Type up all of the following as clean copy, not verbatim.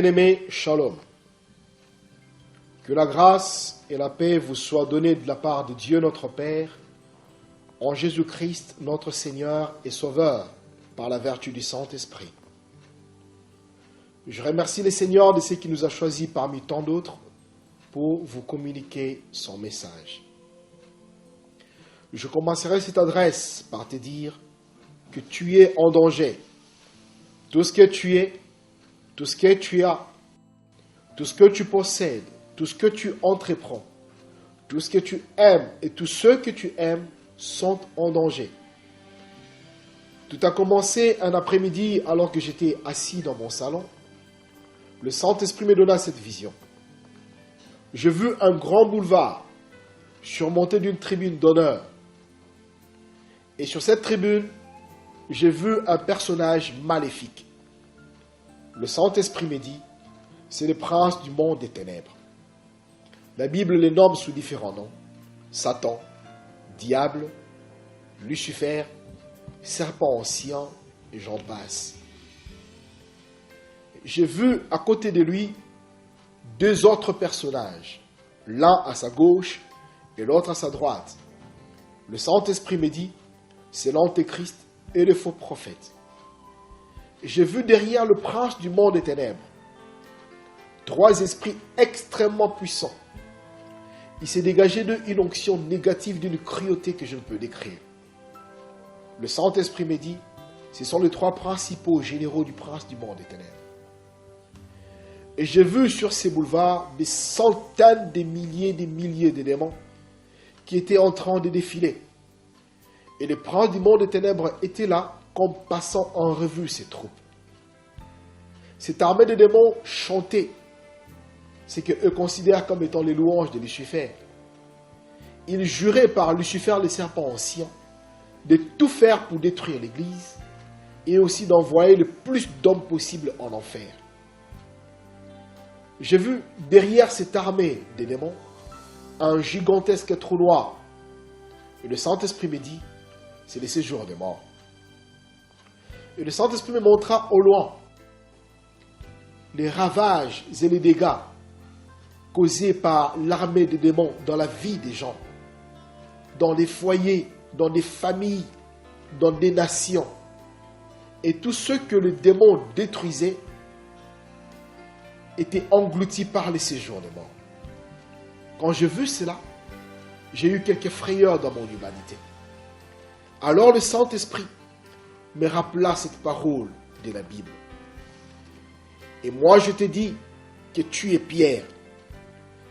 Bien-aimés, shalom. Que la grâce et la paix vous soient données de la part de Dieu notre Père, en Jésus-Christ notre Seigneur et Sauveur, par la vertu du Saint-Esprit. Je remercie le Seigneur de ce qui nous a choisis parmi tant d'autres pour vous communiquer son message. Je commencerai cette adresse par te dire que tu es en danger. Tout ce que tu es, tout ce que tu as, tout ce que tu possèdes, tout ce que tu entreprends, tout ce que tu aimes et tous ceux que tu aimes sont en danger. Tout a commencé un après-midi alors que j'étais assis dans mon salon. Le Saint-Esprit me donna cette vision. J'ai vu un grand boulevard surmonté d'une tribune d'honneur. Et sur cette tribune, j'ai vu un personnage maléfique. Le Saint-Esprit me dit, c'est le prince du monde des ténèbres. La Bible les nomme sous différents noms. Satan, diable, Lucifer, serpent ancien, et j'en passe. J'ai vu à côté de lui deux autres personnages, l'un à sa gauche et l'autre à sa droite. Le Saint-Esprit me dit, c'est l'Antéchrist et le faux prophète. J'ai vu derrière le prince du monde des ténèbres trois esprits extrêmement puissants. Il s'est dégagé d'eux une onction négative d'une cruauté que je ne peux décrire. Le Saint-Esprit me dit, ce sont les trois principaux généraux du prince du monde des ténèbres. Et j'ai vu sur ces boulevards des centaines de milliers de démons qui étaient en train de défiler. Et le prince du monde des ténèbres était là, comme passant en revue ses troupes. Cette armée de démons chantait ce qu'eux considèrent comme étant les louanges de Lucifer. Ils juraient par Lucifer, le serpent ancien, de tout faire pour détruire l'Église et aussi d'envoyer le plus d'hommes possible en enfer. J'ai vu derrière cette armée des démons un gigantesque trou noir. Et le Saint-Esprit me dit, c'est le séjour des morts. Et le Saint-Esprit me montra au loin les ravages et les dégâts causés par l'armée des démons dans la vie des gens, dans les foyers, dans des familles, dans des nations. Et tous ceux que le démon détruisait étaient engloutis par les séjours des morts. Quand j'ai vu cela, j'ai eu quelques frayeurs dans mon humanité. Alors le Saint-Esprit me rappela cette parole de la Bible. Et moi je te dis que tu es Pierre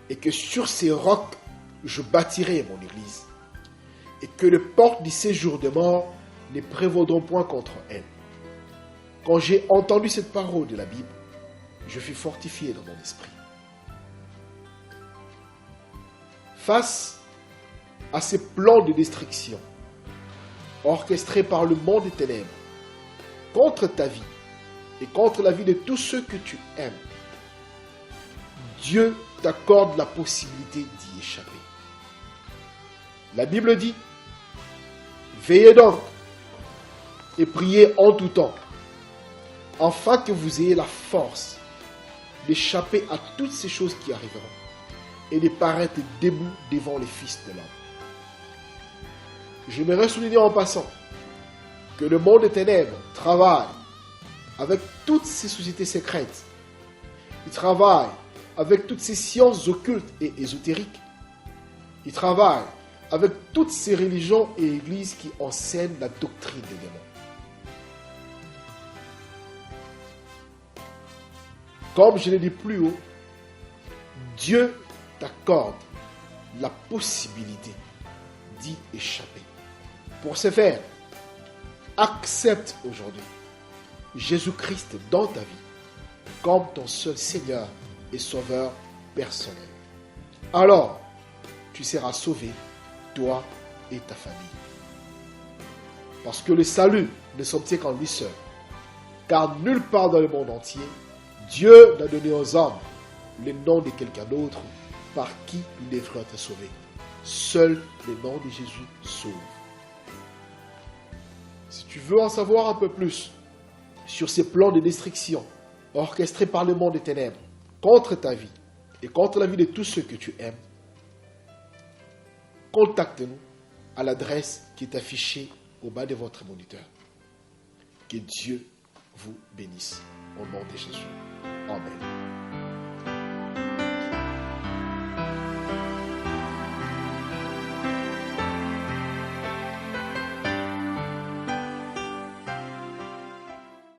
et que sur ces rocs je bâtirai mon église et que les portes du séjour des morts ne prévaudront point contre elle. Quand j'ai entendu cette parole de la Bible, je fus fortifié dans mon esprit. Face à ces plans de destruction orchestrés par le monde des ténèbres contre ta vie et contre la vie de tous ceux que tu aimes, Dieu t'accorde la possibilité d'y échapper. La Bible dit, veillez donc et priez en tout temps, afin que vous ayez la force d'échapper à toutes ces choses qui arriveront et de paraître debout devant les fils de l'homme. J'aimerais souligner en passant que le monde des ténèbres travaille avec toutes ces sociétés secrètes. Il travaille avec toutes ces sciences occultes et ésotériques. Il travaille avec toutes ces religions et églises qui enseignent la doctrine des démons. Comme je l'ai dit plus haut, Dieu t'accorde la possibilité d'y échapper. Pour ce faire, accepte aujourd'hui Jésus-Christ dans ta vie comme ton seul Seigneur et Sauveur personnel. Alors, tu seras sauvé, toi et ta famille. Parce que le salut ne s'obtient qu'en lui seul. Car nulle part dans le monde entier, Dieu n'a donné aux hommes le nom de quelqu'un d'autre par qui nous devrions être sauvés. Seul le nom de Jésus sauve. Si tu veux en savoir un peu plus sur ces plans de destruction orchestrés par le monde des ténèbres contre ta vie et contre la vie de tous ceux que tu aimes, contacte-nous à l'adresse qui est affichée au bas de votre moniteur. Que Dieu vous bénisse. Au nom de Jésus. Amen.